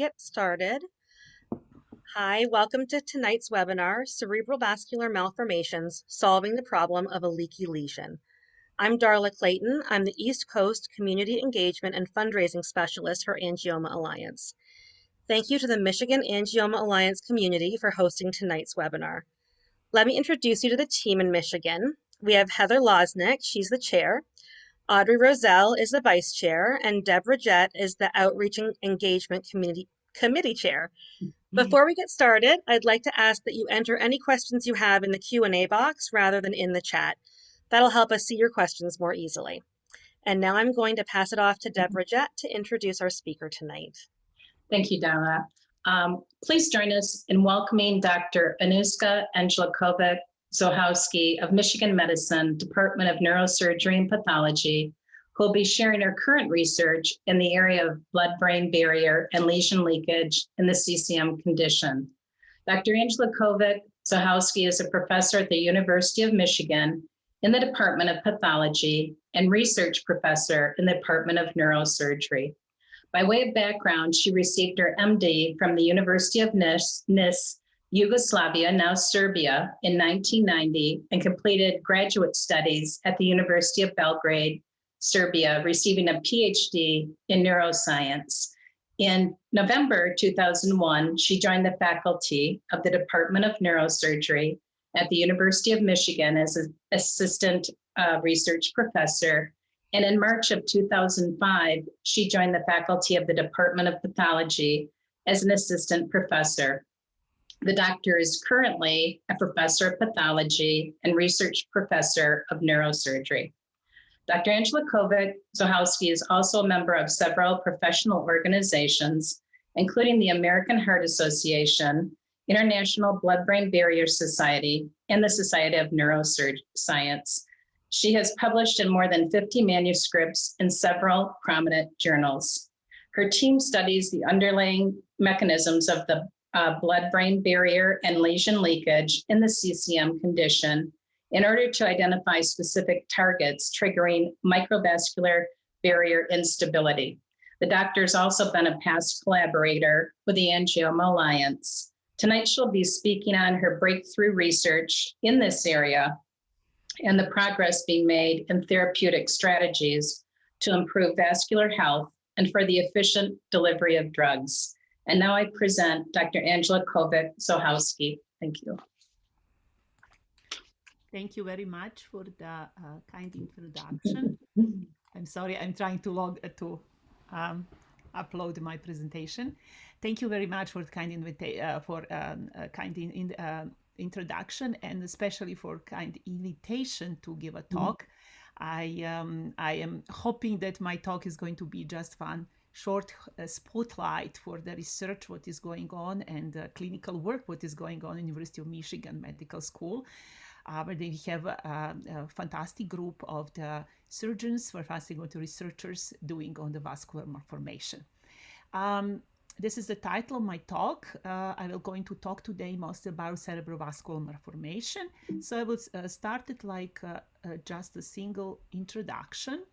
get started. Hi, welcome to tonight's webinar, Cerebral Vascular Malformations, Solving the Problem of a Leaky Lesion. I'm Darla Clayton. I'm the East Coast Community Engagement and Fundraising Specialist for Angioma Alliance. Thank you to the Michigan Angioma Alliance community for hosting tonight's webinar. Let me introduce you to the team in Michigan. We have Heather Losnick, she's the chair. Audrey Roselle is the vice chair, and Deborah Jett is the Outreach and Engagement Committee chair. Before we get started, I'd like to ask that you enter any questions you have in the Q&A box rather than in the chat. That'll help us see your questions more easily. And now I'm going to pass it off to Deborah Jett to introduce our speaker tonight. Thank you, Donna. Please join us in welcoming Dr. Anuska Andjelkovic-Zochowski of Michigan Medicine, Department of Neurosurgery and Pathology, who will be sharing her current research in the area of blood-brain barrier and lesion leakage in the CCM condition. Dr. Andjelkovic-Zochowski is a professor at the University of Michigan in the Department of Pathology and research professor in the Department of Neurosurgery. By way of background, she received her MD from the University of Nis, Yugoslavia, now Serbia, in 1990, and completed graduate studies at the University of Belgrade, Serbia, receiving a PhD in neuroscience. In November 2001, she joined the faculty of the Department of Neurosurgery at the University of Michigan as an assistant research professor. And in March of 2005, she joined the faculty of the Department of Pathology as an assistant professor. The doctor is currently a professor of pathology and research professor of neurosurgery. Dr. Andjelkovic-Zochowski is also a member of several professional organizations, including the American Heart Association, International Blood-Brain Barrier Society, and the Society of Neuroscience. She has published in more than 50 manuscripts in several prominent journals. Her team studies the underlying mechanisms of the blood-brain barrier and lesion leakage in the CCM condition in order to identify specific targets triggering microvascular barrier instability. The doctor has also been a past collaborator with the Angioma Alliance. Tonight, she'll be speaking on her breakthrough research in this area and the progress being made in therapeutic strategies to improve vascular health and for the efficient delivery of drugs. And now I present Dr. Andjelkovic-Zochowski. Thank you. Thank you very much for the kind introduction. I'm sorry, I'm trying to upload my presentation. Thank you very much for the kind introduction, and especially for kind invitation to give a talk. I am hoping that my talk is going to be just one short spotlight for the research what is going on and clinical work what is going on in University of Michigan Medical School, where they have a fantastic group of the surgeons, fantastic researchers doing on the vascular malformation. This is the title of my talk. I will going to talk today mostly about cerebrovascular malformation. So I will start it like just a single introduction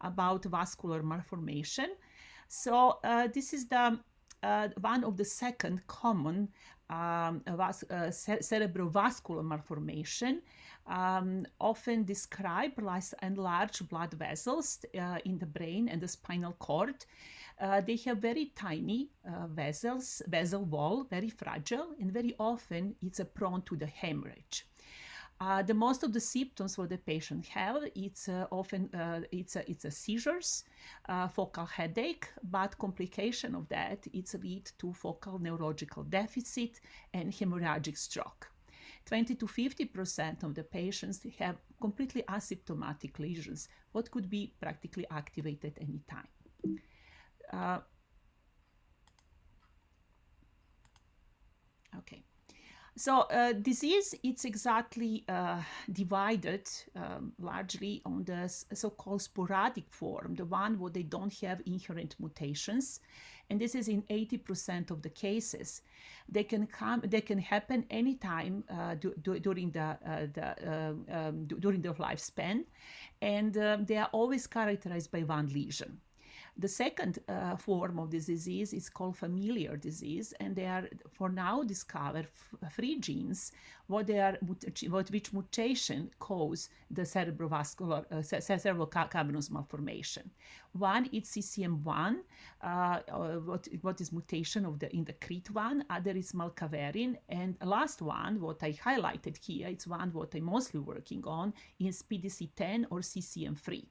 about vascular malformation. So this is the one of the second common cerebrovascular malformation, often described as enlarged blood vessels in the brain and the spinal cord. They have very tiny vessel wall, very fragile, and very often it's prone to the hemorrhage. The most of the symptoms for the patient have, it's often seizures, focal headache, but complication of that, it's lead to focal neurological deficit and hemorrhagic stroke. 20 to 50% of the patients have completely asymptomatic lesions, what could be practically activated any time. Okay. So disease, it's exactly divided largely on the so-called sporadic form, the one where they don't have inherent mutations, and this is in 80% of the cases. They can happen anytime during the lifespan, and they are always characterized by one lesion. The second form of this disease is called familiar disease, and they are for now discovered three genes which mutation cause the cerebrovascular cerebral cavernous malformation. One is CCM1, what is mutation in the CREAT1. Other is malcaverin, and last one, what I highlighted here, it's one what I'm mostly working on, is PDC10 or CCM3.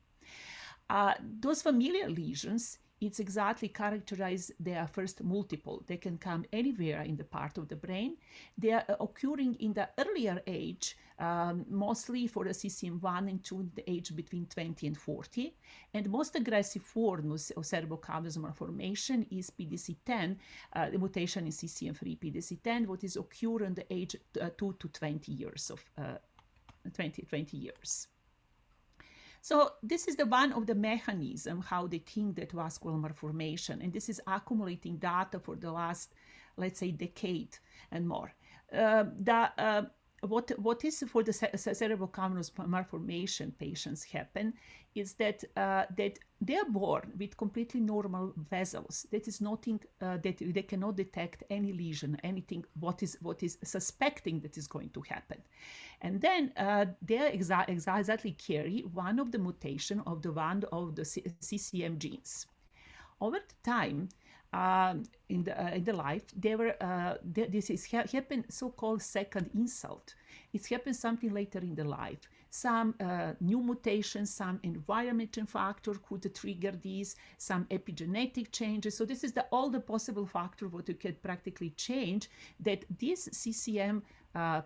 Those familiar lesions, it's exactly characterized, they are first multiple. They can come anywhere in the part of the brain. They are occurring in the earlier age, mostly for the CCM1 and 2, the age between 20 and 40. And most aggressive form of cerebral cavernous malformation is PDC10, the mutation in CCM3 PDC10, what is occurring in the age 2 to 20 years of 20 years. So this is the one of the mechanism how they think that vascular malformation, and this is accumulating data for the last, let's say, decade and more. What is for the cerebral cavernous malformation patients happen is that they are born with completely normal vessels. That is nothing that they cannot detect any lesion, anything what is suspecting that is going to happen, and then they exactly carry one of the mutation of the one of the CCM genes. Over the time, in the life, this is happened so-called second insult. It's happened something later in the life. Some new mutations, some environmental factor could trigger these, some epigenetic changes. So this is all the possible factor what you can practically change, that these CCM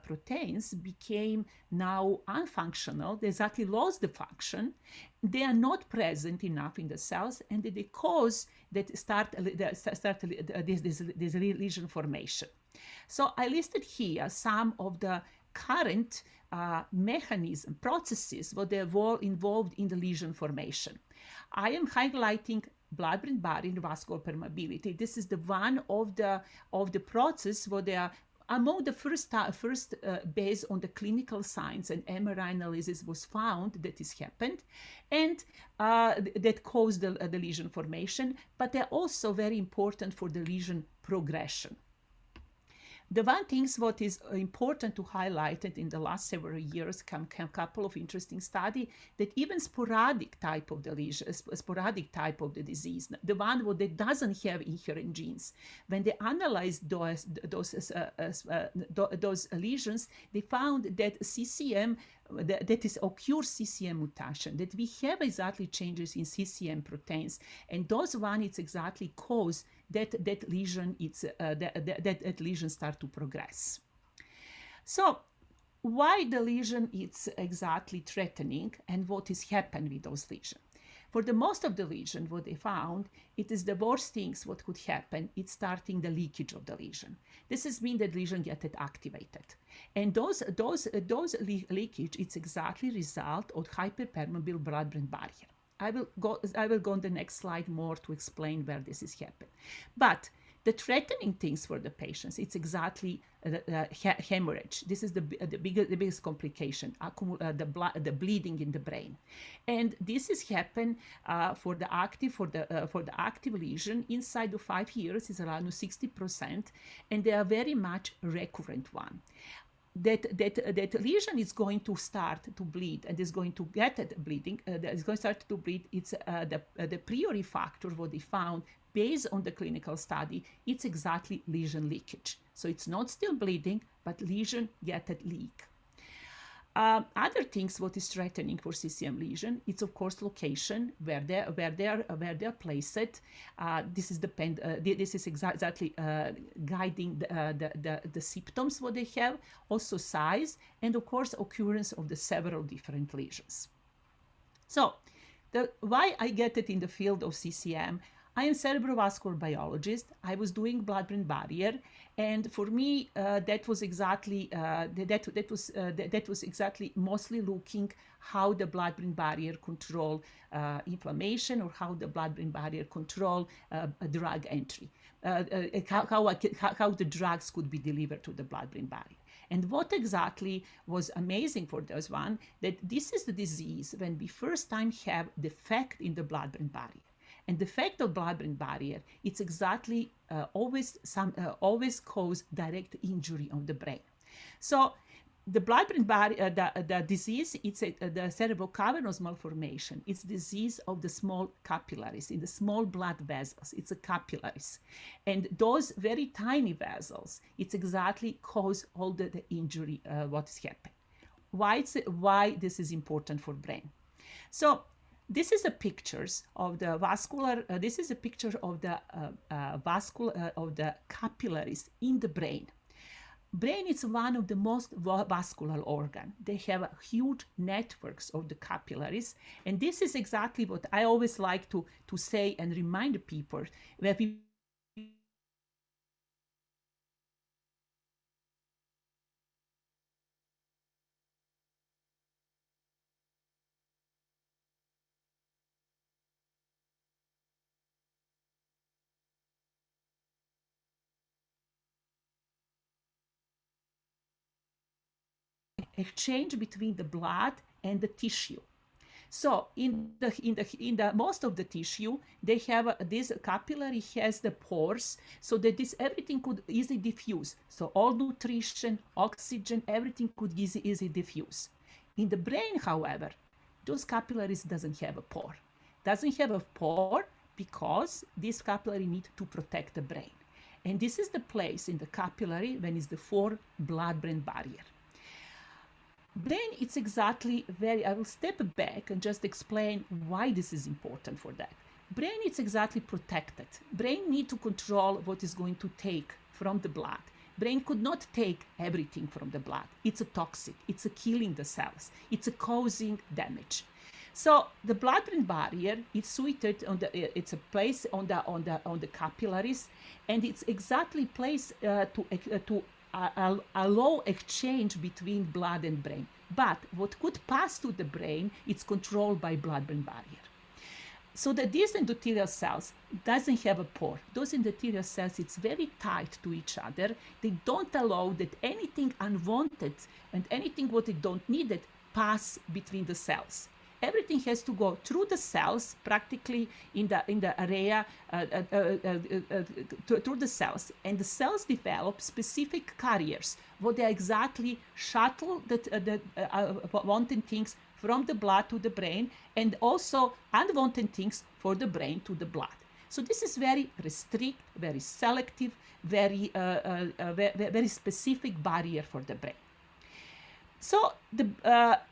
proteins became now unfunctional. They exactly lost the function. They are not present enough in the cells, and they cause that start this lesion formation. So I listed here some of the current mechanism processes what they are involved in the lesion formation. I am highlighting blood-brain barrier vascular permeability. This is the one of the process where they are among the first based on the clinical signs and MRI analysis was found that this happened, and that caused the lesion formation, but they're also very important for the lesion progression. The one thing what is important to highlight in the last several years come a couple of interesting studies that even sporadic type of the lesion, sporadic type of the disease, the one that doesn't have inherent genes, when they analyzed those lesions, they found that CCM, that is occurs CCM mutation, that we have exactly changes in CCM proteins, and those one it's exactly cause that lesion that lesion start to progress. So why the lesion is exactly threatening and what is happening with those lesions? For the most of the lesion, what they found, it is the worst things what could happen. It's starting the leakage of the lesion. This has been the lesion get activated, and those leakage, it's exactly result of hyperpermeable blood-brain barrier. I will go on the next slide more to explain where this is happening. But the threatening things for the patients, it's exactly hemorrhage. This is the biggest complication, the bleeding in the brain, and this is happen for the active lesion inside of 5 years is around 60%, and they are very much recurrent one. That lesion is going to start to bleed and is going to get bleeding. It's going to start to bleed. It's the priori factor what they found based on the clinical study. It's exactly lesion leakage. So it's not still bleeding, but lesion get a leak. Other things what is threatening for CCM lesion, it's of course location where they are placed. This is exactly guiding the symptoms what they have, also size, and of course occurrence of the several different lesions. So why I get it in the field of CCM? I am cerebrovascular biologist. I was doing blood-brain barrier, and for me that was exactly mostly looking how the blood-brain barrier control inflammation, or how the blood-brain barrier control drug entry, how the drugs could be delivered to the blood-brain barrier. And what exactly was amazing for those one, that this is the disease when we first time have defect in the blood-brain barrier. And the fact of blood-brain barrier, it's exactly always cause direct injury of the brain. So the blood-brain barrier, the disease, it's the cerebral cavernous malformation. It's disease of the small capillaries, in the small blood vessels. It's a capillaries. And those very tiny vessels, it's exactly cause all the injury, what is happening. Why this is important for brain? So this is a pictures of the vascular, this is a picture of the vascular, of the capillaries in the brain. Brain is one of the most vascular organ. They have huge networks of the capillaries. And this is exactly what I always like to say and remind people where we exchange between the blood and the tissue. So in the most of the tissue, they have this capillary has the pores, so that this everything could easily diffuse. So all nutrition, oxygen, everything could easily diffuse. In the brain, however, those capillaries doesn't have a pore. Doesn't have a pore because this capillary need to protect the brain. And this is the place in the capillary when it's the four blood-brain barrier. Brain, it's exactly I will step back and just explain why this is important for that. Brain, it's exactly protected. Brain need to control what is going to take from the blood. Brain could not take everything from the blood. It's a toxic. It's a killing the cells. It's a causing damage. So the blood-brain barrier is suited on the. It's a place on the capillaries, and it's exactly placed to allow exchange between blood and brain. But what could pass to the brain, it's controlled by blood-brain barrier. So that these endothelial cells doesn't have a pore. Those endothelial cells, it's very tight to each other. They don't allow that anything unwanted and anything what they don't need it pass between the cells. Everything has to go through the cells, practically in the area, through the cells. And the cells develop specific carriers, what they exactly shuttle the wanted things from the blood to the brain, and also unwanted things for the brain to the blood. So this is very restrict, very selective, very specific barrier for the brain. So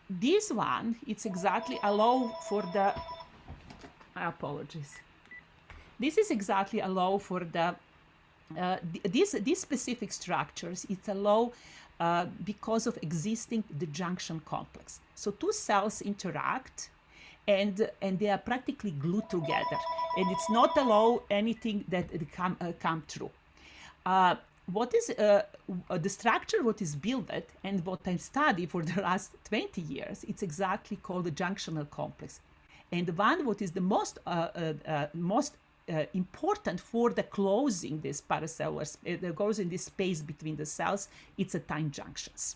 this one, it's exactly allow for the, apologies. This is exactly allow for the, these specific structures, it's allow because of existing the junction complex. So two cells interact and they are practically glued together, and it's not allow anything that come through. What is the structure, what is built and what I studied for the last 20 years, it's exactly called the junctional complex. And the one what is the most important for the closing this paracellular, closing this space between the cells, it's a time junctions.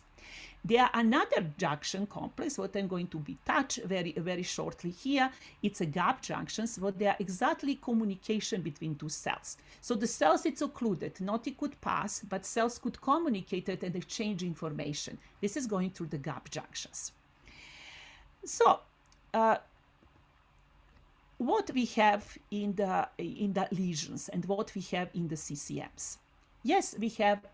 There are another junction complex, what I'm going to be touched very shortly here. It's a gap junctions, what they are exactly communication between two cells. So the cells, it's occluded, not it could pass, but cells could communicate it and exchange information. This is going through the gap junctions. So what we have in the lesions and what we have in the CCMs. Yes, we have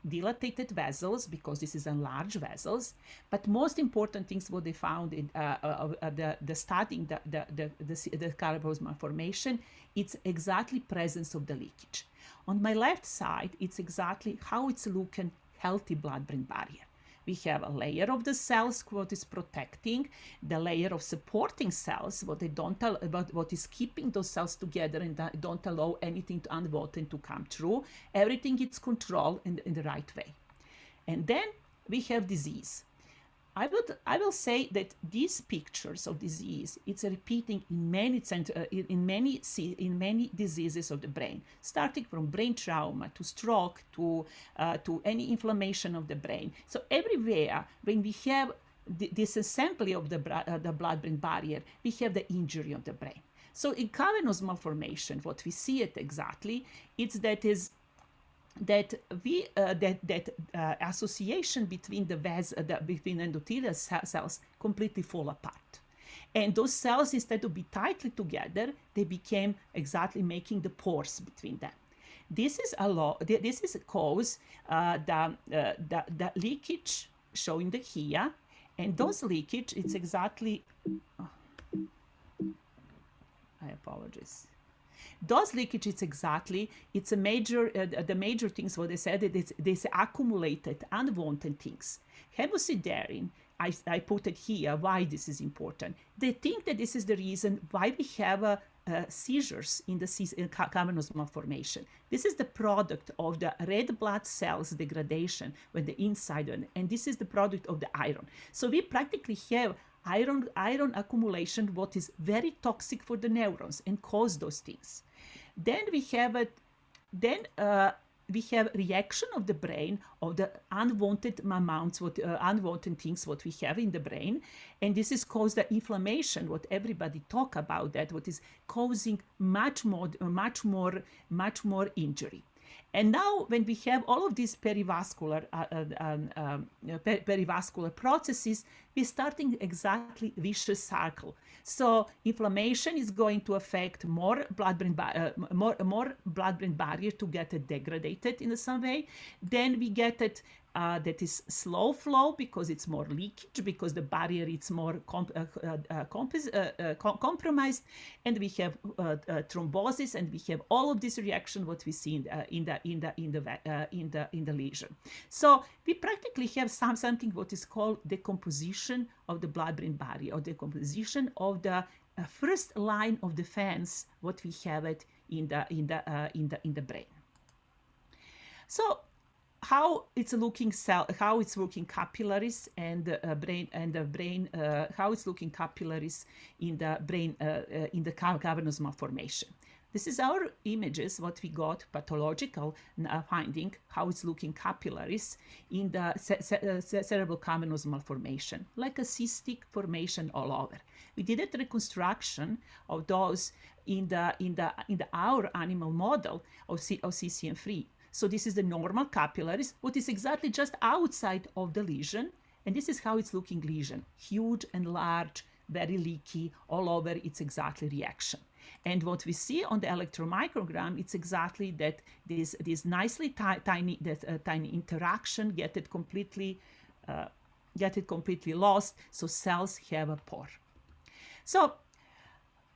dilated vessels because this is enlarged vessels, but most important things what they found in the studying the Cavernous Malformation, it's exactly presence of the leakage. On my left side, it's exactly how it's looking healthy blood-brain barrier. We have a layer of the cells what is protecting, the layer of supporting cells what they don't about what is keeping those cells together and don't allow anything unwanted to come through. Everything is controlled in the right way. And then we have disease. I will say that these pictures of disease, it's repeating in many diseases of the brain, starting from brain trauma to stroke to any inflammation of the brain. So everywhere when we have this assembly of the blood-brain barrier, we have the injury of the brain. So in cavernous malformation, what we see it exactly, that association between between endothelial cells completely fall apart. And those cells, instead of be tightly together, they became exactly making the pores between them. This is cause the leakage showing the here, and those leakage, it's exactly, I apologize. Those leakage, it's a major, the major things what they said, it's accumulated unwanted things. Hemosiderin, I put it here, why this is important. They think that this is the reason why we have seizures in the cavernous malformation. This is the product of the red blood cells degradation when the inside, and this is the product of the iron. So we practically have iron accumulation, what is very toxic for the neurons and cause those things. Then we have reaction of the brain of the unwanted amounts, unwanted things what we have in the brain, and this is caused the inflammation. What everybody talk about that, what is causing much more injury. And now, when we have all of these perivascular processes, we're starting exactly vicious cycle. So inflammation is going to affect more blood-brain barrier to get it degraded in some way. Then we get it that is slow flow because it's more leakage, because the barrier is more compromised, and we have thrombosis, and we have all of this reaction what we see in the lesion. So we practically have something what is called decomposition of the blood-brain barrier, or decomposition of the first line of defense what we have it in the brain. So how it's looking capillaries and the brain, how it's looking capillaries in the brain in the cavernous malformation. This is our images what we got pathological finding how it's looking capillaries in the cerebral cavernous malformation, like a cystic formation all over. We did a reconstruction of those in our animal model of CCM3. So this is the normal capillaries, what is exactly just outside of the lesion, and this is how it's looking lesion, huge and large, very leaky, all over, it's exactly reaction. And what we see on the electromicrogram, it's exactly that this nicely tiny interaction get it completely lost, so cells have a pore. So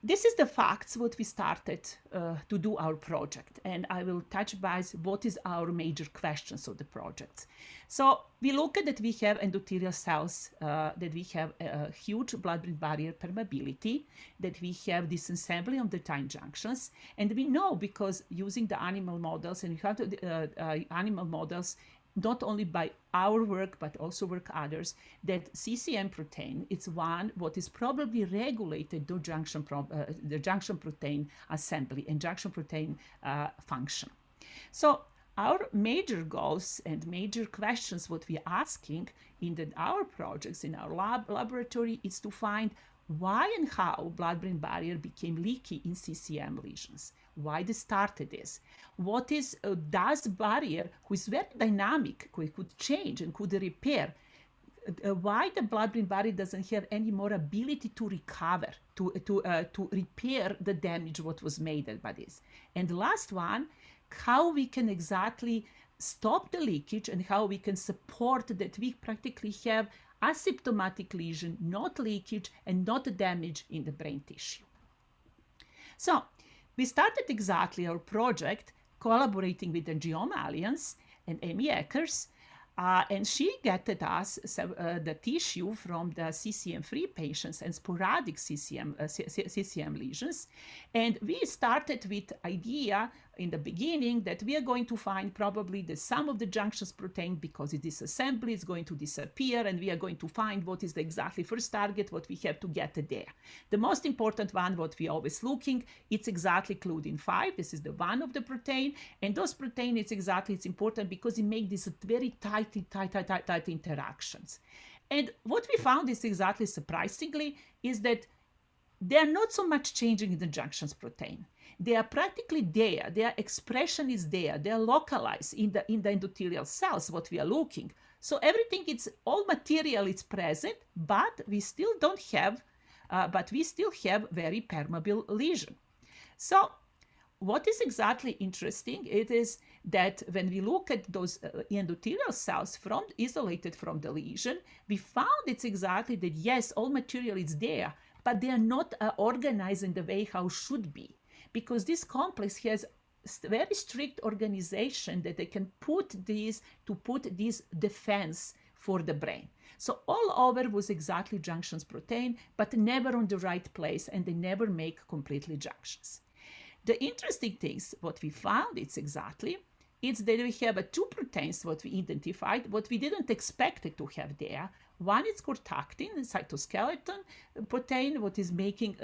this is the facts what we started to do our project, and I will touch base what is our major questions of the project. So we look at that we have endothelial cells, that we have a huge blood-brain barrier permeability, that we have disassembly of the tight junctions, and we know because using the animal models, and we have animal models not only by our work but also work others, that CCM protein, it's one what is probably regulated the junction protein assembly and junction protein function. So our major goals and major questions what we're asking in our projects in our laboratory is to find why and how blood-brain barrier became leaky in CCM lesions. Why they started this? What is does barrier, who is very dynamic, who could change and could repair? Why the blood-brain barrier doesn't have any more ability to recover, to repair the damage what was made by this? And the last one, how we can exactly stop the leakage and how we can support that we practically have asymptomatic lesion, not leakage and not damage in the brain tissue. So we started exactly our project collaborating with the Angioma Alliance and Amy Eckers, and she getted us the tissue from the CCM3 patients and sporadic CCM lesions. And we started with idea in the beginning that we are going to find probably the sum of the junctions protein, because this assembly is going to disappear, and we are going to find what is the exactly first target what we have to get there. The most important one what we always looking, it's exactly Claudin 5. This is the one of the protein, and those protein it's important because it makes these very tight interactions. And what we found is exactly surprisingly is that they are not so much changing in the junctions protein. They are practically there. Their expression is there. They are localized in the endothelial cells, what we are looking. So everything, it's all material is present, but we still don't have, very permeable lesion. So what is exactly interesting, it is that when we look at those endothelial cells isolated from the lesion, we found it's exactly that, yes, all material is there, but they are not organized in the way how should be, because this complex has very strict organization that they can put this defense for the brain. So all over was exactly junctions protein, but never on the right place, and they never make completely junctions. The interesting things, what we found, it's that we have two proteins, what we identified, what we didn't expect it to have there. One is cortactin, cytoskeleton protein, what is making,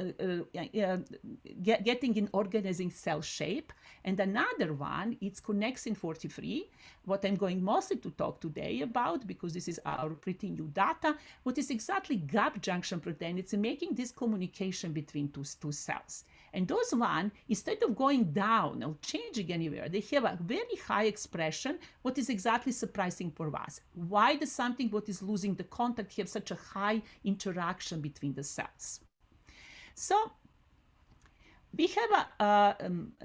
getting in organizing cell shape. And another one, it's connexin 43, what I'm going mostly to talk today about, because this is our pretty new data, what is exactly gap junction protein. It's making this communication between two cells. And those one, instead of going down or changing anywhere, they have a very high expression, what is exactly surprising for us. Why does something what is losing the contact have such a high interaction between the cells? So we have a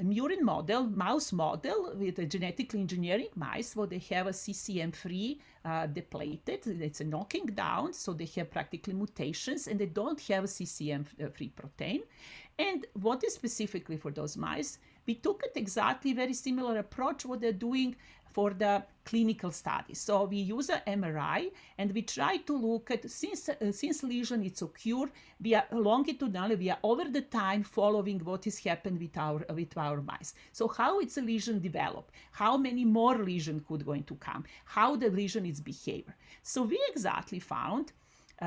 murine model, mouse model with a genetically engineering mice where they have a CCM-free depleted. It's a knocking down, so they have practically mutations and they don't have a CCM-free protein. And what is specifically for those mice? We took it exactly very similar approach what they're doing for the clinical studies. So we use an MRI and we try to look at, since lesion is occurred, we are longitudinally, we are over the time following what is happened with our mice. So how it's a lesion develop, how many more lesion could going to come, how the lesion is behavior. So we exactly found,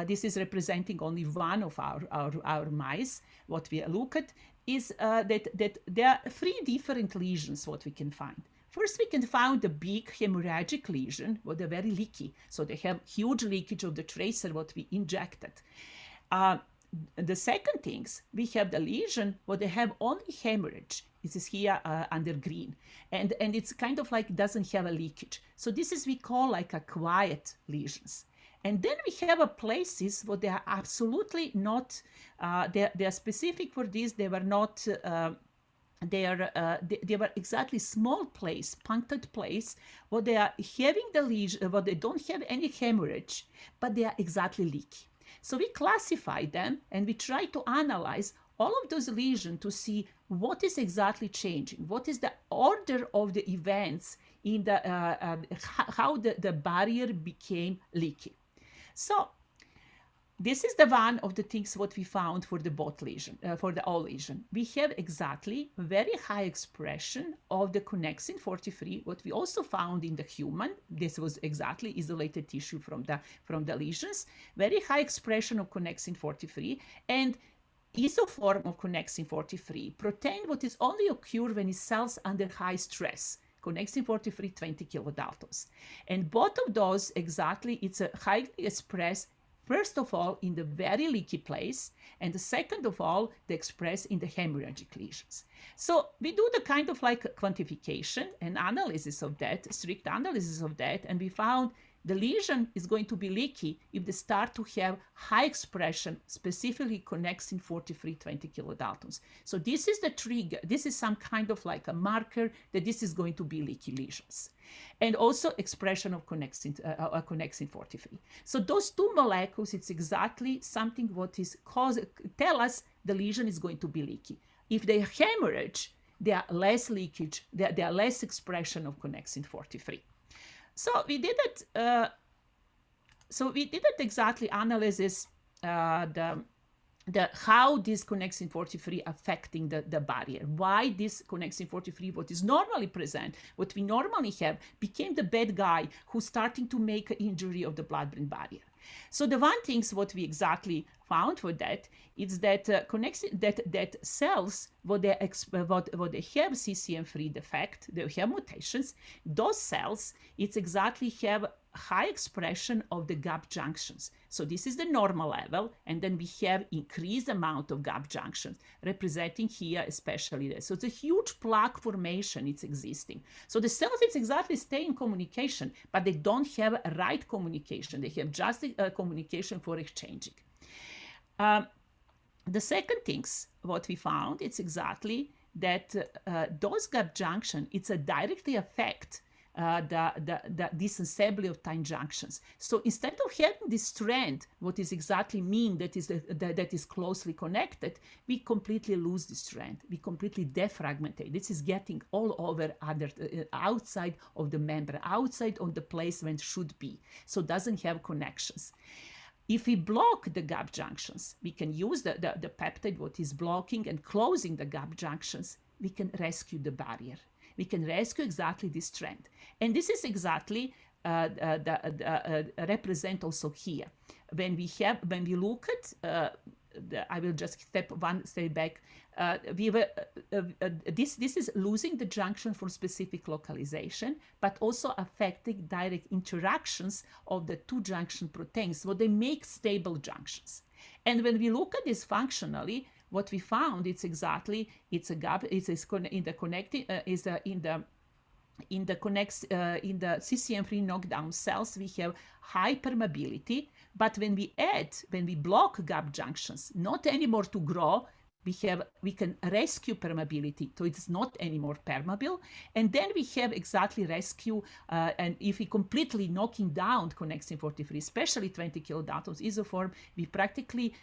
this is representing only one of our mice, what we look at is that there are three different lesions what we can find. First, we can find the big hemorrhagic lesion, what they're very leaky. So they have huge leakage of the tracer, what we injected. The second things, we have the lesion where they have only hemorrhage. This is here under green. And it's kind of like doesn't have a leakage. So this is we call like a quiet lesions. And then we have places where they are absolutely not, they are specific for this, they were not, they were exactly small place, punctured place, where they are having the lesion, where they don't have any hemorrhage, but they are exactly leaky. So we classify them and we try to analyze all of those lesions to see what is exactly changing, what is the order of the events in the, how the barrier became leaky. So this is the one of the things what we found for the both lesion, for the all lesion. We have exactly very high expression of the connexin 43, what we also found in the human. This was exactly isolated tissue from the lesions. Very high expression of connexin 43 and isoform of connexin 43, protein what is only occur when it cells under high stress. Connexin 43, 20 kilodaltons. And both of those exactly, it's a highly expressed, first of all, in the very leaky place, and the second of all, they express in the hemorrhagic lesions. So we do the kind of like quantification and analysis of that, strict analysis of that, and we found the lesion is going to be leaky if they start to have high expression, specifically connexin 43, 20 kilodaltons. So this is the trigger. This is some kind of like a marker that this is going to be leaky lesions. And also expression of connexin 43. So those two molecules, it's exactly something what is tell us the lesion is going to be leaky. If they hemorrhage, there are less leakage, there are less expression of connexin 43. So we did it. Exactly analysis how this connexin 43 affecting the barrier. Why this connexin 43, what is normally present, what we normally have, became the bad guy who's starting to make an injury of the blood-brain barrier. So the one things what we exactly found for that is that that cells what they have CCM-free defect, they have mutations. Those cells, it's exactly have high expression of the gap junctions. So this is the normal level, and then we have increased amount of gap junctions, representing here especially this. So it's a huge plaque formation it's existing. So the cells it's exactly stay in communication, but they don't have a right communication. They have just a communication for exchanging. The second things what we found, it's exactly that those gap junction, it's a directly affect the disassembly of time junctions. So instead of having this strand, what is exactly mean that is closely connected, we completely lose this strand. We completely defragment it. This is getting all over outside of the membrane, outside of the place when it should be. So it doesn't have connections. If we block the gap junctions, we can use the peptide what is blocking and closing the gap junctions, we can rescue the barrier. We can rescue exactly this trend. And this is exactly represent also here. When we look at, I will just step one step back. This is losing the junction for specific localization, but also affecting direct interactions of the two junction proteins, what they make stable junctions. And when we look at this functionally, what we found it's exactly it's a gap. It's in the connecting in the CCM3 knockdown cells, we have high permeability, but when we block gap junctions, not anymore to grow, we can rescue permeability, so it's not anymore permeable, and then we have exactly rescue, and if we completely knocking down connexin 43, especially 20 kilodaltons isoform, we practically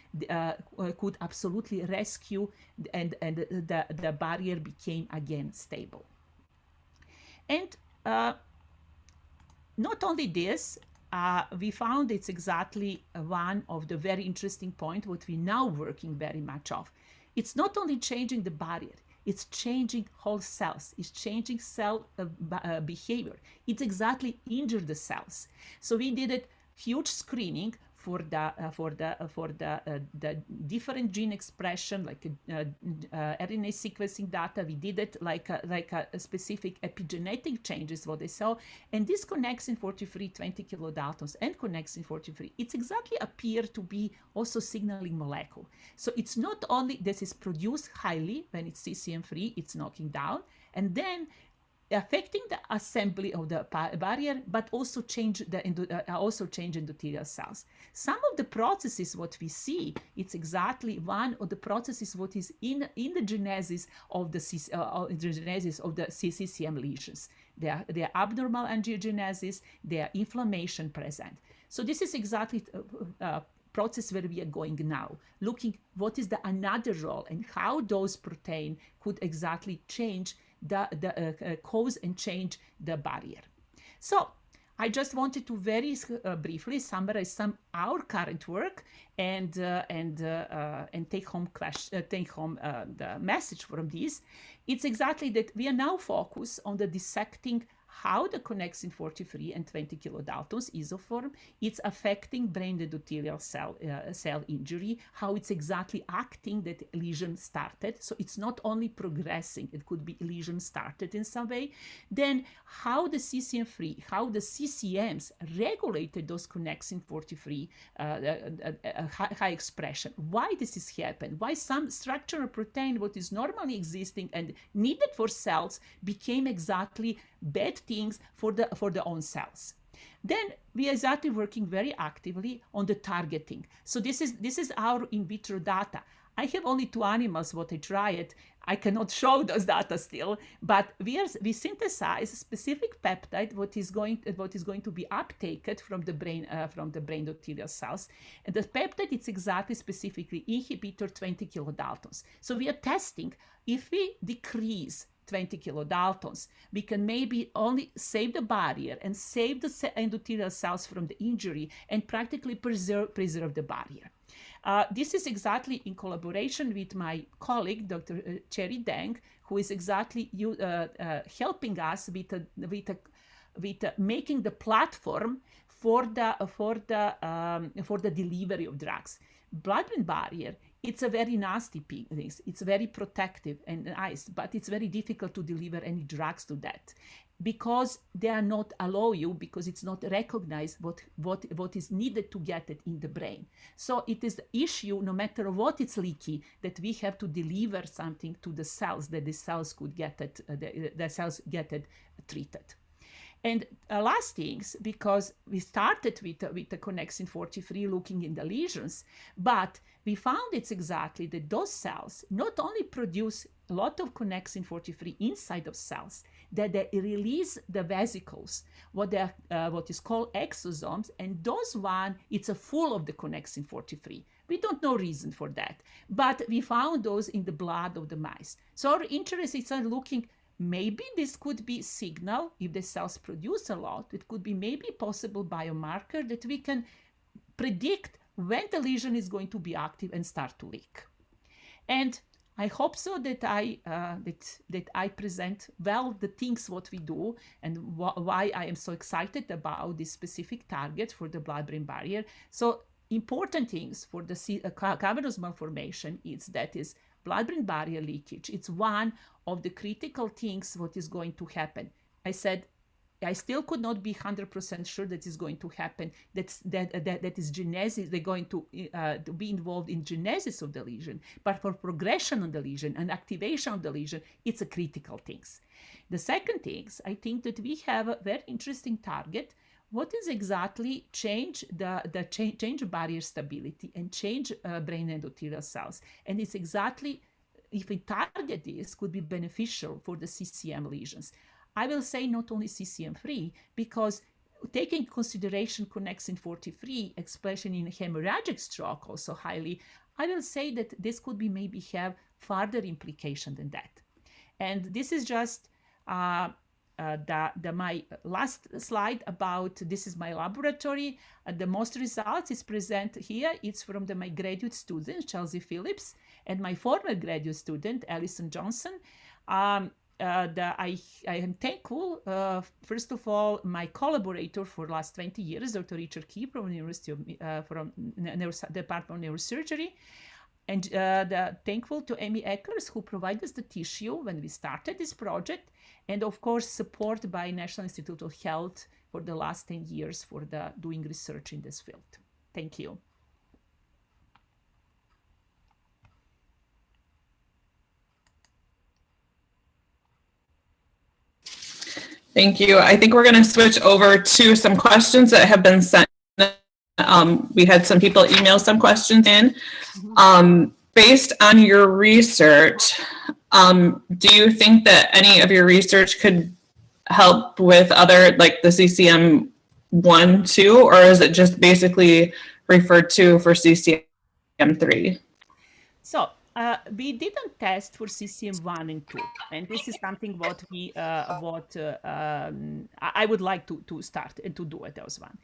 could absolutely rescue, and the barrier became again stable. And not only this, we found it's exactly one of the very interesting point what we now working very much of. It's not only changing the barrier, it's changing whole cells, it's changing cell behavior. It's exactly injure the cells. So we did a huge screening for the different gene expression, like RNA sequencing data. We did it like a specific epigenetic changes what they saw, and this connexin 43 20 kilodaltons and connexin 43, it's exactly appear to be also signaling molecule. So it's not only this is produced highly when it's CCM3, it's knocking down, and then affecting the assembly of the barrier, but also change endothelial cells. Some of the processes what we see, it's exactly one of the processes what is in the genesis of the CCM lesions. They are abnormal angiogenesis, they are inflammation present. So this is exactly process where we are going now, looking what is the another role and how those protein could exactly change the cause and change the barrier. So I just wanted to very briefly summarize some our current work and take home the message from this. It's exactly that we are now focused on the dissecting how the connexin 43 and 20 kilodaltons isoform it's affecting brain endothelial cell injury, how it's exactly acting that lesion started. So it's not only progressing, it could be lesion started in some way. Then how the CCM3, how the CCMs regulated those connexin 43 high expression. Why this is happened? Why some structural protein what is normally existing and needed for cells became exactly bad things for the own cells. Then we are exactly working very actively on the targeting. So this is our in vitro data. I have only 2 animals what I tried. I cannot show those data still, but we synthesize specific peptide what is going to be uptaken from the brain endothelial cells, and the peptide it's exactly specifically inhibitor 20 kilodaltons. So we are testing if we decrease 20 kilodaltons, we can maybe only save the barrier and save the endothelial cells from the injury and practically preserve the barrier. This is exactly in collaboration with my colleague, Dr. Cherry Deng, who is exactly helping us with making the platform for the delivery of drugs. Blood-brain barrier, it's a very nasty thing. It's very protective and nice, but it's very difficult to deliver any drugs to that. because they are not allow you, because it's not recognized what is needed to get it in the brain. So it is the issue, no matter what it's leaky, that we have to deliver something to the cells, that the cells could get it, the cells get it treated. And last things, because we started with the connexin 43 looking in the lesions, but we found it's exactly that those cells not only produce a lot of connexin 43 inside of cells, that they release the vesicles, what is called exosomes, and those one, it's a full of the connexin 43. We don't know reason for that, but we found those in the blood of the mice. So our interest is on looking, maybe this could be signal if the cells produce a lot. It could be maybe possible biomarker that we can predict when the lesion is going to be active and start to leak. And I hope so that I present well the things what we do and why I am so excited about this specific target for the blood-brain barrier. So important things for the cavernous malformation is that is blood-brain barrier leakage. It's one of the critical things what is going to happen. I said I still could not be 100% sure that is going to happen. That is genesis. They're going to be involved in genesis of the lesion, but for progression of the lesion and activation of the lesion, it's a critical things. The second things, I think that we have a very interesting target. What is exactly change change barrier stability and change brain endothelial cells, and it's exactly if we target this could be beneficial for the CCM lesions. I will say not only CCM3, because taking into consideration connexin 43, especially in hemorrhagic stroke, also highly, I will say that this could be maybe have further implication than that. And this is just my last slide about, this is my laboratory. The most results is present here. It's from my graduate student, Chelsea Phillips, and my former graduate student, Alison Johnson. I am thankful, first of all, my collaborator for the last 20 years, Dr. Richard Key from the University of Department of Neurosurgery, and thankful to Amy Eckers, who provided us the tissue when we started this project, and of course support by National Institute of Health for the last 10 years for doing research in this field. Thank you. Thank you. I think we're going to switch over to some questions that have been sent. We had some people email some questions in. Based on your research, do you think that any of your research could help with other, like the CCM1, 2, or is it just basically referred to for CCM3? So we didn't test for CCM1 and 2, and this is something what we I would like to start and to do at those one.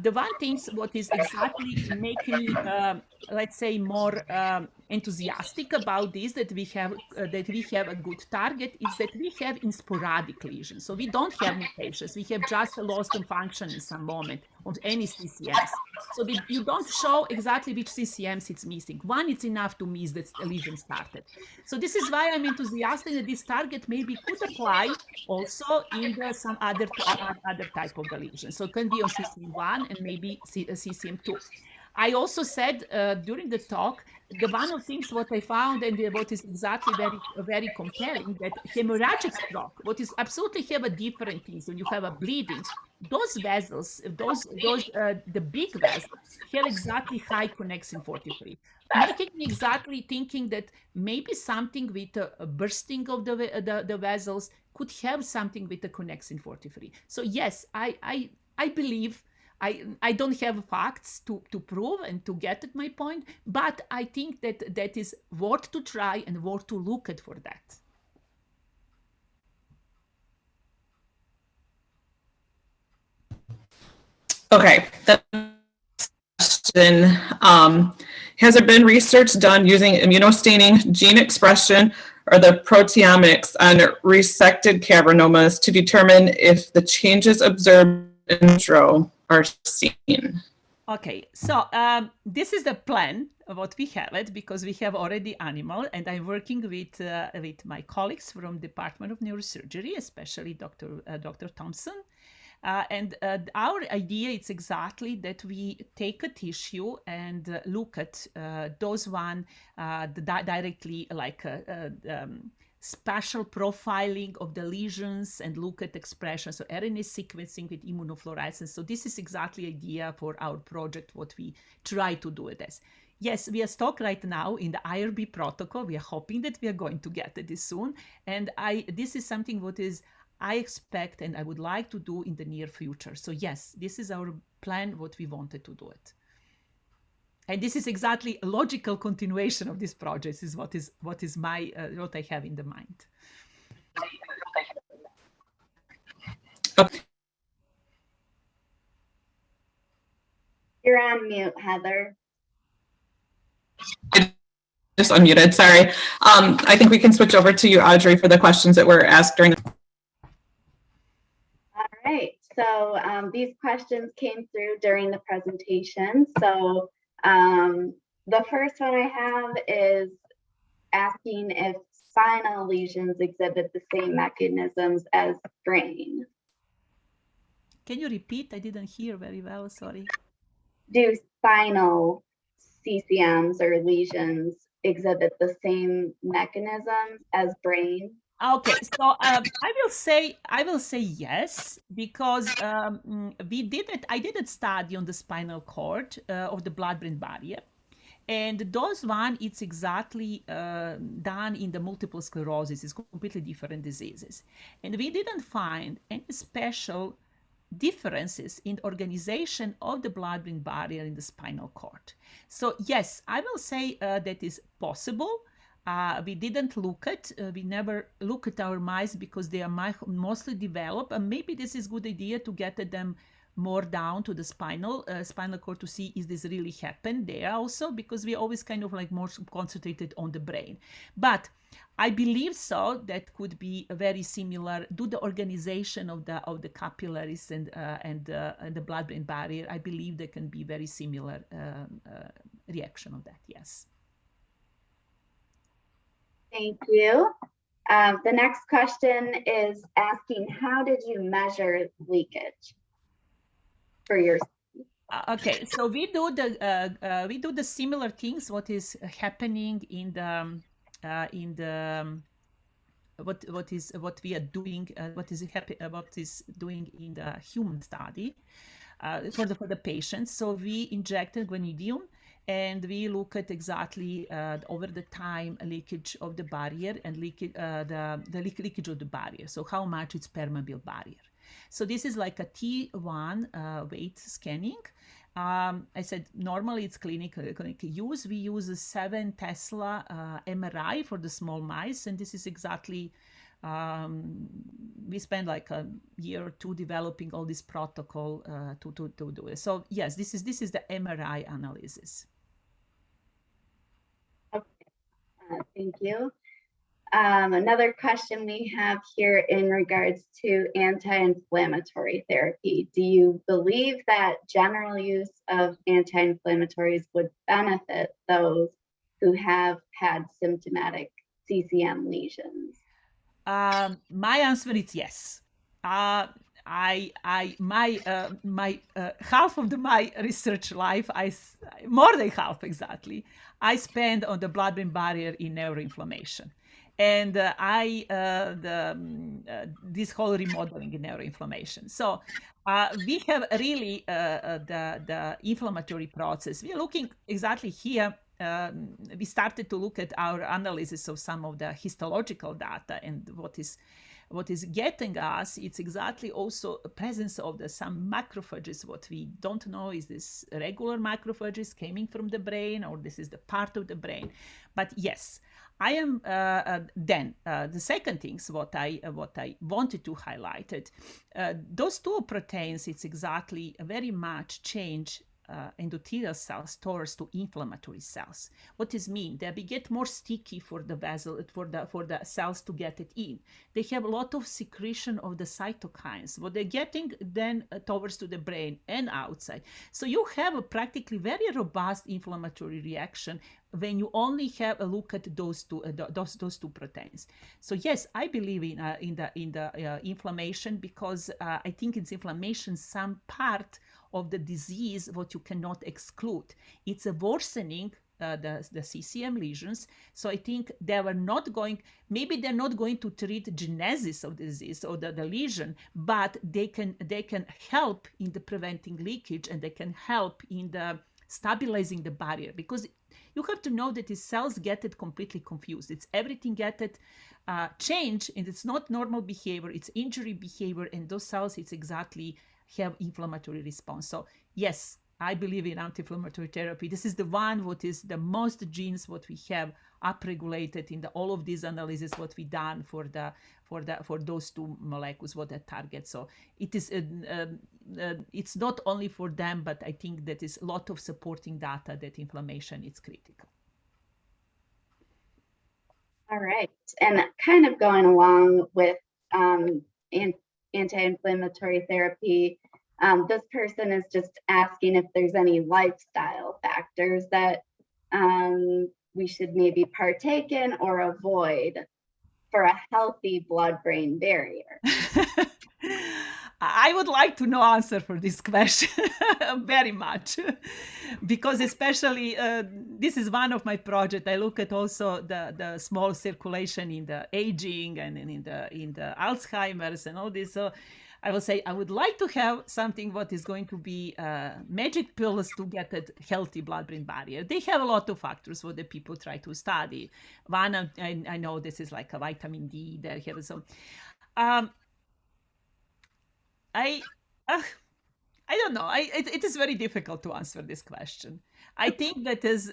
The one thing what is exactly making me let's say more enthusiastic about this, that we have a good target, is that we have in sporadic lesions. So we don't have mutations. We have just a loss of function in some moment of any CCMs. So you don't show exactly which CCMs it's missing. One is enough to miss that a lesion started. So this is why I'm enthusiastic that this target maybe could apply also in some other type of the lesion. So it can be on CCM1 and maybe CCM2. I also said during the talk, the one of things what I found and what is exactly very compelling, that hemorrhagic stroke, what is absolutely have a different things when you have a bleeding, those vessels, the big vessels have exactly high connexin 43, making me exactly thinking that maybe something with a bursting of the vessels could have something with the connexin 43. So yes, I believe. I don't have facts to prove and to get at my point, but I think that is worth to try and worth to look at for that. Okay, that question. Has there been research done using immunostaining, gene expression, or the proteomics on resected cavernomas to determine if the changes observed in vitro are seen? Okay, so this is the plan of what we have it because we have already animal, and I'm working with my colleagues from Department of Neurosurgery, especially Dr. Thompson. And our idea is exactly that we take a tissue and look at those one directly like spatial profiling of the lesions and look at expression. So RNA sequencing with immunofluorescence. So this is exactly idea for our project, what we try to do with this. Yes, we are stuck right now in the IRB protocol. We are hoping that we are going to get this soon. And this is something what is I expect and I would like to do in the near future. So yes, this is our plan, what we wanted to do it. And this is exactly a logical continuation of this project is what I have in the mind. Okay. You're on mute, Heather. I just unmuted, sorry. I think we can switch over to you, Audrey, for the questions that were asked during. All right, so these questions came through during the presentation. So the first one I have is asking if spinal lesions exhibit the same mechanisms as brain. Can you repeat? I didn't hear very well, sorry. Do spinal CCMs or lesions exhibit the same mechanisms as brain? Okay, so I will say yes, because we did it. I did a study on the spinal cord of the blood-brain barrier, and those one it's exactly done in the multiple sclerosis. It's completely different diseases, and we didn't find any special differences in organization of the blood-brain barrier in the spinal cord. So yes, I will say that is possible. We didn't look at, we never look at our mice because they are mostly developed, and maybe this is good idea to get them more down to the spinal cord to see is this really happen there also, because we always kind of like more concentrated on the brain. But I believe so that could be very similar to the organization of the capillaries and the blood-brain barrier. I believe there can be very similar reaction of that. Yes. Thank you. The next question is asking, how did you measure leakage for your? Okay, so we do the similar things. What is happening in the what we are doing? What is doing in the human study for the patients? So we injected guanidinium, and we look at exactly over the time leakage of the barrier and the leakage of the barrier. So how much it's permeable barrier. So this is like a T1 weight scanning. I said normally it's clinical use. We use a 7 Tesla MRI for the small mice, and this is exactly we spent like a year or two developing all this protocol to do it. So yes, this is the MRI analysis. Okay, thank you. Another question we have here in regards to anti-inflammatory therapy. Do you believe that general use of anti-inflammatories would benefit those who have had symptomatic CCM lesions? My answer is yes. My half of my research life, more than half exactly, I spend on the blood-brain barrier in neuroinflammation. And this whole remodeling in neuroinflammation. So we have really the inflammatory process. We are looking exactly here. We started to look at our analysis of some of the histological data, and what is getting us, it's exactly also a presence of some macrophages. What we don't know is this regular macrophages coming from the brain, or this is the part of the brain. But yes, I am then the second things what I wanted to highlight it. Those two proteins, it's exactly very much change endothelial cells towards to inflammatory cells. What does mean? They get more sticky for the vessel, for the cells to get it in. They have a lot of secretion of the cytokines. What they're getting then towards to the brain and outside. So you have a practically very robust inflammatory reaction when you only have a look at those two proteins. So yes, I believe in the inflammation, because I think it's inflammation some part of the disease what you cannot exclude. It's a worsening the CCM lesions. So I think they were not going, maybe they're not going to treat genesis of the disease or the lesion, but they can help in the preventing leakage, and they can help in the stabilizing the barrier, because you have to know that the cells get it completely confused. It's everything get it change, and it's not normal behavior, it's injury behavior, and those cells, it's exactly have inflammatory response. So yes, I believe in anti-inflammatory therapy. This is the one what is the most genes what we have upregulated in all of these analyses what we done for those two molecules what they target. So it is it's not only for them, but I think that is a lot of supporting data that inflammation is critical. All right, and kind of going along with anti-inflammatory therapy, this person is just asking if there's any lifestyle factors that we should maybe partake in or avoid for a healthy blood-brain barrier. I would like to know answer for this question very much, because especially this is one of my projects. I look at also the small circulation in the aging and in the Alzheimer's and all this. So I will say I would like to have something what is going to be magic pills to get a healthy blood-brain barrier. They have a lot of factors what the people try to study. One, I know this is like a vitamin D. They have some. I don't know. It is very difficult to answer this question. I think that is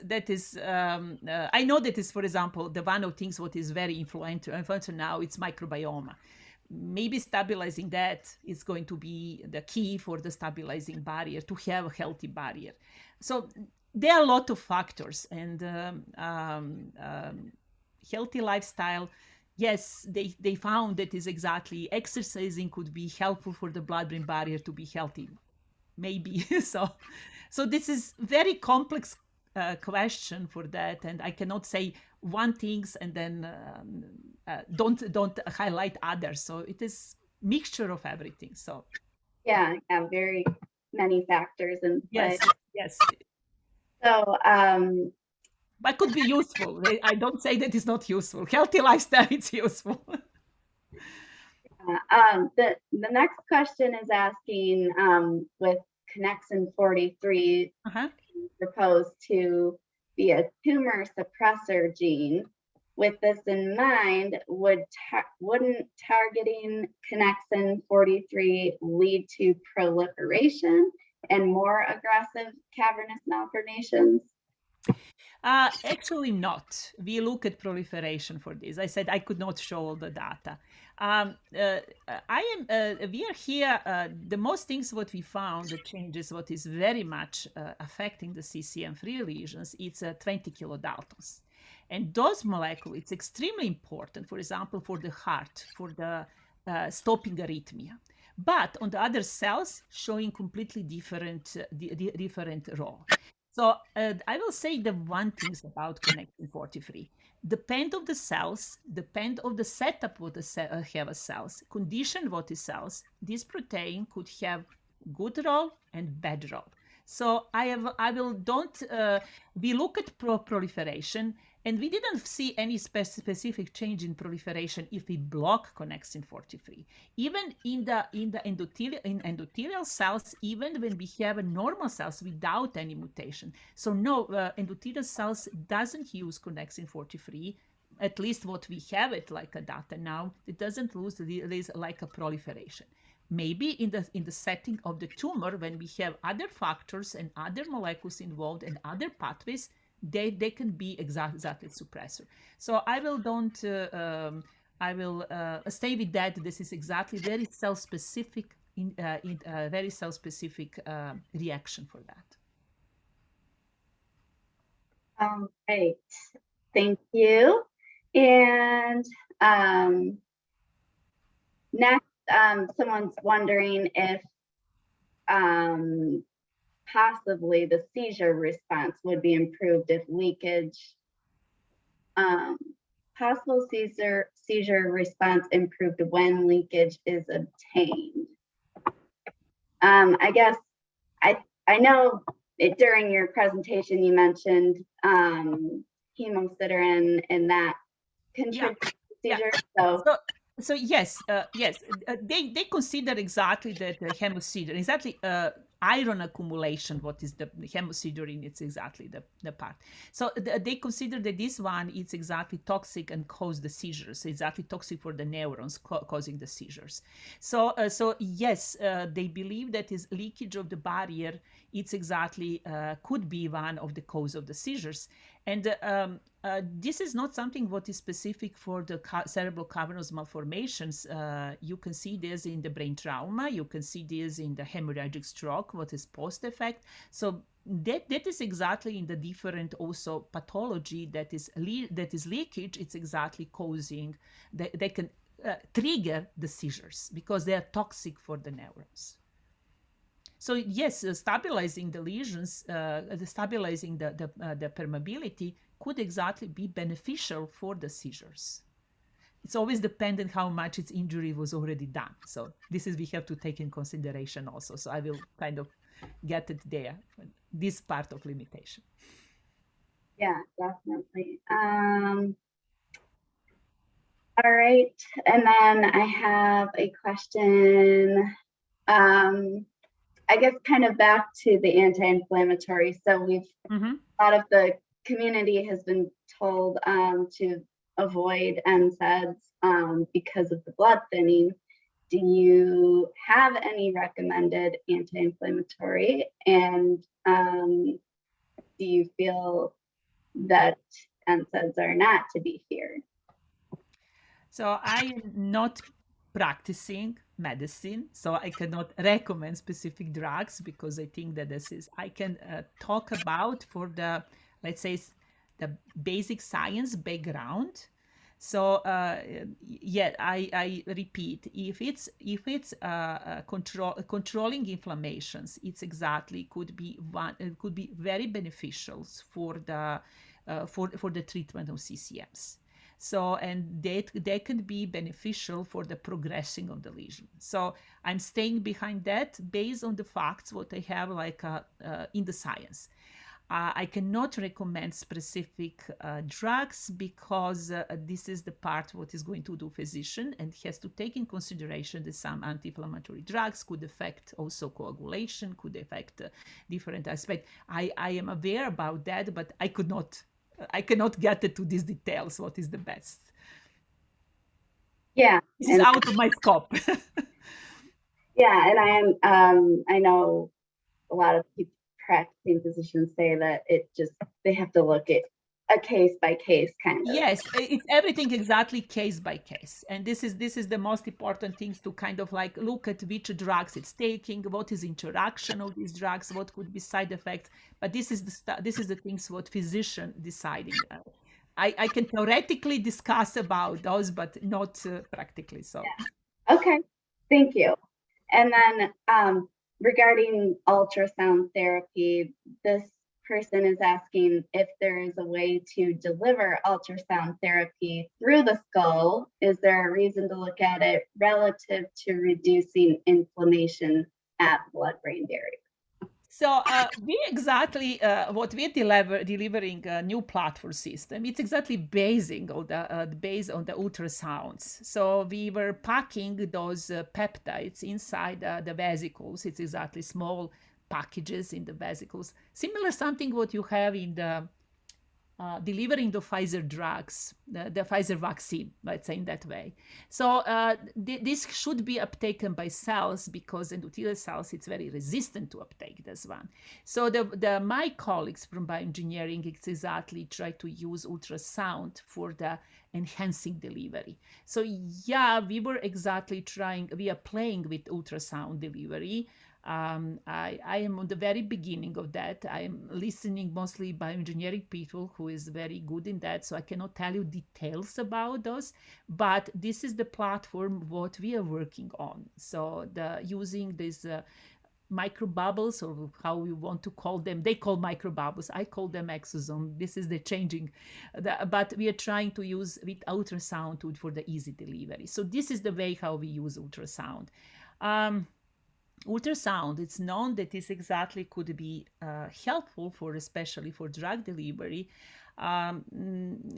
I know that is, for example, the one of things what is very influential now, it's microbiome. Maybe stabilizing that is going to be the key for the stabilizing barrier, to have a healthy barrier. So there are a lot of factors, and healthy lifestyle. Yes, they found that is exactly exercising could be helpful for the blood-brain barrier to be healthy. Maybe so this is very complex question for that, and I cannot say one things and then don't highlight others. So it is mixture of everything. So yeah, very many factors in play. Yes. So but could be useful. I don't say that it's not useful. Healthy lifestyle, it's useful. The next question is asking with connexin 43 proposed to be a tumor suppressor gene. With this in mind, wouldn't targeting connexin 43 lead to proliferation and more aggressive cavernous malformations? Actually not. We look at proliferation for this. I said I could not show all the data. We are here, the most things what we found, the changes what is very much affecting the CCM3 lesions, it's 20 kilodaltons. And those molecules, it's extremely important, for example, for the heart, for the stopping arrhythmia. But on the other cells, showing completely different role. So I will say the one thing about connexin 43. Depend of the cells, depend of the setup what the have a cells, condition what is cells, this protein could have good role and bad role. So we look at proliferation, and we didn't see any specific change in proliferation if we block connexin 43. Even in the endothelial cells, even when we have a normal cells without any mutation. So no, endothelial cells doesn't use connexin 43. At least what we have it like a data now, it doesn't lose like a proliferation. Maybe in the setting of the tumor, when we have other factors and other molecules involved and other pathways, they can be exactly suppressor. So I will stay with that. This is exactly very cell specific very cell specific reaction for that. Great, thank you. And next, someone's wondering if possibly the seizure response would be improved if leakage, possible seizure response improved when leakage is obtained. I guess I know during your presentation you mentioned hemosiderin and that contributes to seizure. So yes, they consider exactly that hemosiderin, exactly iron accumulation. What is the hemosiderin? It's exactly the part. So they consider that this one is exactly toxic and cause the seizures. Exactly toxic for the neurons, causing the seizures. So yes, they believe that is leakage of the barrier. It's exactly could be one of the cause of the seizures, and this is not something what is specific for the cerebral cavernous malformations. You can see this in the brain trauma. You can see this in the hemorrhagic stroke, what is post effect. So that is exactly in the different also pathology that is leakage. It's exactly causing they can trigger the seizures because they are toxic for the neurons. So yes, stabilizing the lesions, stabilizing the permeability could exactly be beneficial for the seizures. It's always dependent how much its injury was already done. So this is we have to take in consideration also. So I will kind of get it there, this part of limitation. Yeah, definitely. All right, and then I have a question. I guess kind of back to the anti-inflammatory. So we've a lot of the community has been told to avoid NSAIDs because of the blood thinning. Do you have any recommended anti-inflammatory, and do you feel that NSAIDs are not to be feared? So I am not practicing medicine, so I cannot recommend specific drugs because I think that I can talk about for the, let's say, the basic science background. So yeah, I repeat, if it's controlling inflammations, it's exactly could be very beneficial for the for the treatment of CCMs. So, and they can be beneficial for the progressing of the lesion. So I'm staying behind that based on the facts what I have in the science. I cannot recommend specific drugs because this is the part what is going to do physician, and he has to take in consideration that some anti-inflammatory drugs could affect also coagulation, could affect different aspects. I am aware about that, but I cannot get into these details. What is the best? Yeah, this is out of my scope. Yeah, and I know a lot of people practicing physicians say that they have to look at a case by case kind of. Yes, it's everything exactly case by case, and this is the most important things to kind of like look at which drugs it's taking, what is interaction of these drugs, what could be side effects. But this is the things what physician deciding. I can theoretically discuss about those, but not practically. So. Yeah. Okay, thank you. And then regarding ultrasound therapy, this person is asking if there is a way to deliver ultrasound therapy through the skull. Is there a reason to look at it relative to reducing inflammation at blood-brain barrier? So we exactly what we're delivering a new platform system. It's exactly based on the ultrasounds. So we were packing those peptides inside the vesicles. It's exactly small packages in the vesicles, similar something what you have in the delivering the Pfizer drugs, the Pfizer vaccine, let's say in that way. So this should be uptaken by cells because endothelial cells, it's very resistant to uptake this one. So my colleagues from bioengineering exactly try to use ultrasound for the enhancing delivery. So yeah, we are playing with ultrasound delivery. I am on the very beginning of that. I am listening mostly bioengineering people who is very good in that, so I cannot tell you details about those, but this is the platform what we are working on. So using this microbubbles, or how we want to call them. They call microbubbles. I call them exosome. This is the changing. But we are trying to use with ultrasound for the easy delivery. So this is the way how we use ultrasound. Ultrasound, it's known that this exactly could be helpful for, especially for drug delivery,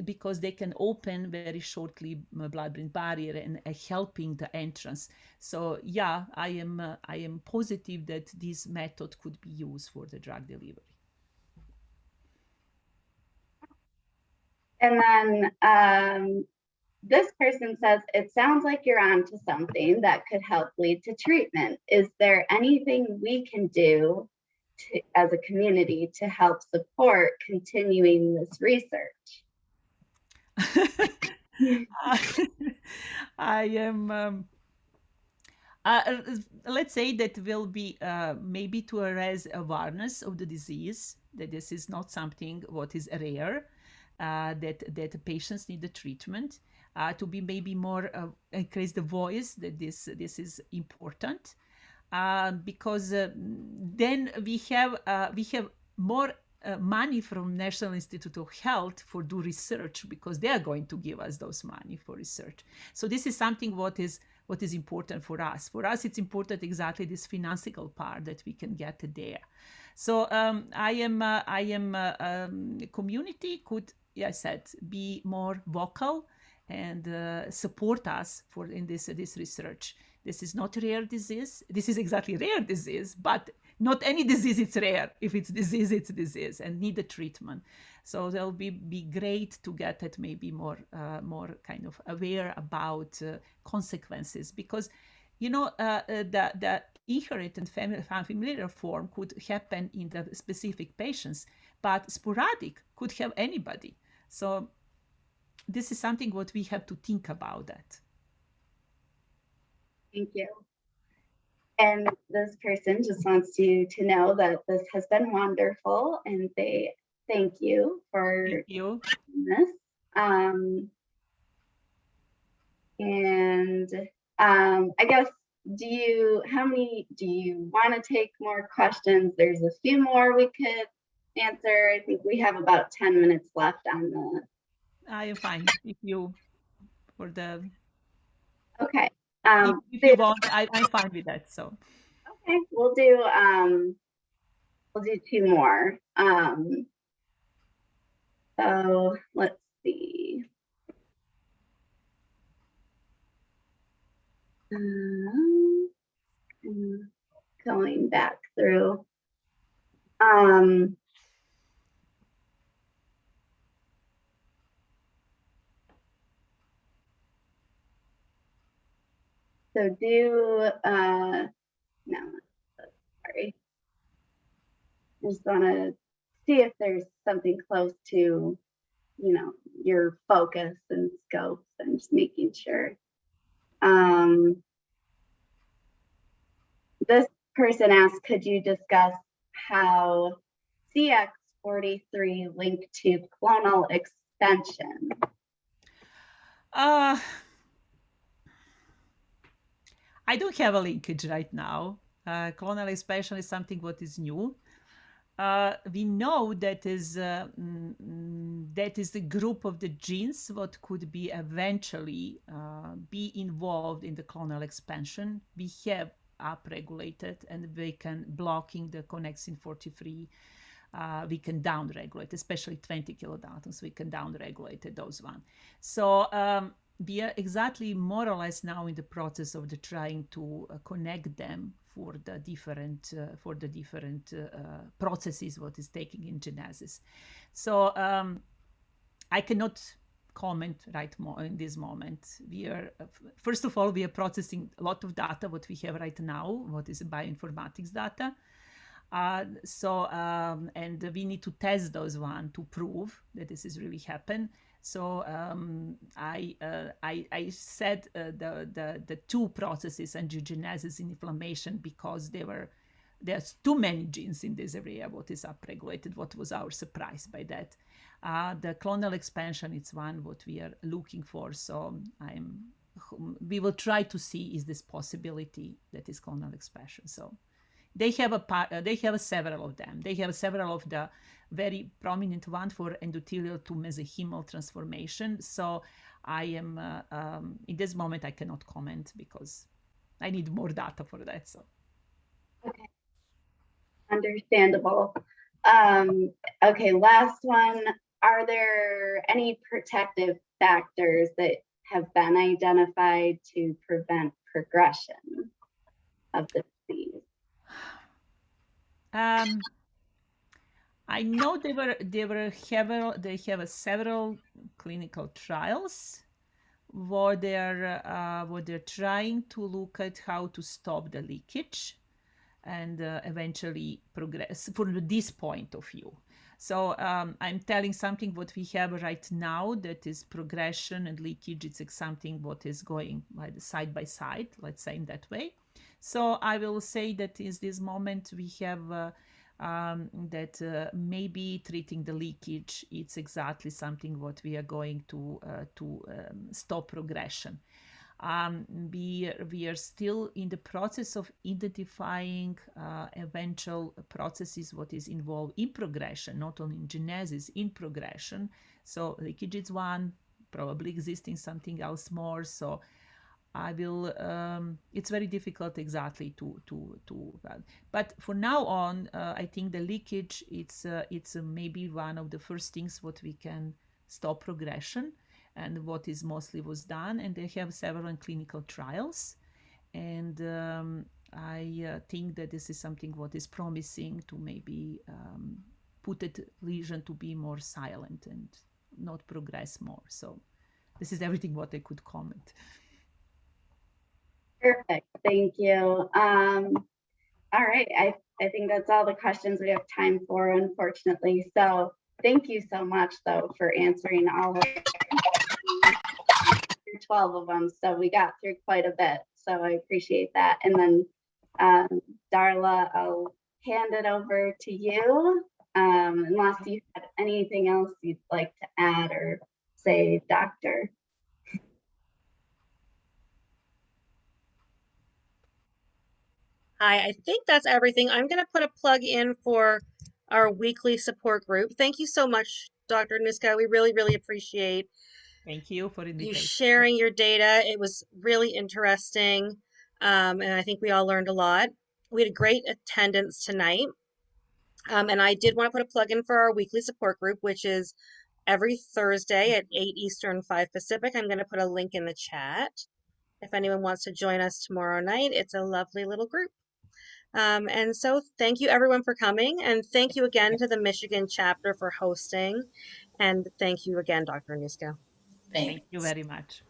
because they can open very shortly blood-brain barrier and helping the entrance. So yeah, I am positive that this method could be used for the drug delivery. And then this person says, it sounds like you're onto something that could help lead to treatment. Is there anything we can do as a community to help support continuing this research? I am, let's say that will be maybe to raise awareness of the disease, that this is not something what is rare, that patients need the treatment, to be maybe more increase the voice that this is important, because then we have more money from National Institute of Health for do research, because they are going to give us those money for research. So this is something what is important for us. For us, it's important exactly this financial part that we can get there. So I am community could, yeah, I said, be more vocal and support us for in this research. This is not rare disease. This is exactly rare disease, but not any disease it's rare. If it's disease, it's disease and need a treatment. So they'll be great to get it maybe more kind of aware about consequences, because you know the inherited familial form could happen in the specific patients, but sporadic could have anybody. So this is something what we have to think about that. Thank you. And this person just wants you to know that this has been wonderful, and they thank you for this. I guess, how many do you want to take more questions? There's a few more we could answer. I think we have about 10 minutes left on the. I am fine if you for the. Okay. If you want, I'm fine with that. So. Okay, we'll do 2 more. So let's see. Going back through. So no, sorry. I just want to see if there's something close to, your focus and scopes, and just making sure. This person asked, could you discuss how CX43 linked to clonal extension? I don't have a linkage right now. Clonal expansion is something what is new. We know that is the group of the genes what could be eventually be involved in the clonal expansion. We have upregulated, and we can blocking the connexin 43. We can downregulate, especially 20 kilodaltons. We can downregulate those one. So we are exactly more or less now in the process of trying to connect them for the different processes what is taking in genesis. So I cannot comment in this moment. We are first of all, we are processing a lot of data what we have right now, what is bioinformatics data. And we need to test those one to prove that this is really happen. So I said the two processes, angiogenesis and inflammation, because there's too many genes in this area what is upregulated. What was our surprise by that? The clonal expansion is one what we are looking for. So we will try to see is this possibility that is clonal expansion. So they have several of them. They have several of the very prominent one for endothelial to mesenchymal transformation. So I am in this moment I cannot comment because I need more data for that. So okay, understandable. Okay, last one. Are there any protective factors that have been identified to prevent progression of the disease? I know they have several clinical trials where they're trying to look at how to stop the leakage and eventually progress from this point of view. So I'm telling something what we have right now, that is progression and leakage. It's something what is going side by side, let's say in that way. So I will say that in this moment we have that maybe treating the leakage, it's exactly something what we are going to stop progression. We are still in the process of identifying eventual processes what is involved in progression, not only in genesis, in progression. So leakage is one, probably existing something else more. So I will. It's very difficult exactly to. But for now on, I think the leakage it's maybe one of the first things what we can stop progression, and what is mostly was done. And they have several clinical trials, and I think that this is something what is promising to maybe put the lesion to be more silent and not progress more. So this is everything what I could comment. Perfect, thank you. All right, I think that's all the questions we have time for, unfortunately. So thank you so much, though, for answering all of 12 of them. So we got through quite a bit. So I appreciate that. And then Darla, I'll hand it over to you, unless you had anything else you'd like to add or say, Doctor. Hi, I think that's everything. I'm going to put a plug in for our weekly support group. Thank you so much, Dr. Anuska. We really, really appreciate Thank you for you invitation. sharing your data. It was really interesting, and I think we all learned a lot. We had a great attendance tonight, and I did want to put a plug in for our weekly support group, which is every Thursday at 8 Eastern, 5 Pacific. I'm going to put a link in the chat. If anyone wants to join us tomorrow night, it's a lovely little group. And so thank you everyone for coming, and thank you again to the Michigan chapter for hosting, and thank you again, Dr. Anuska. Thank you very much.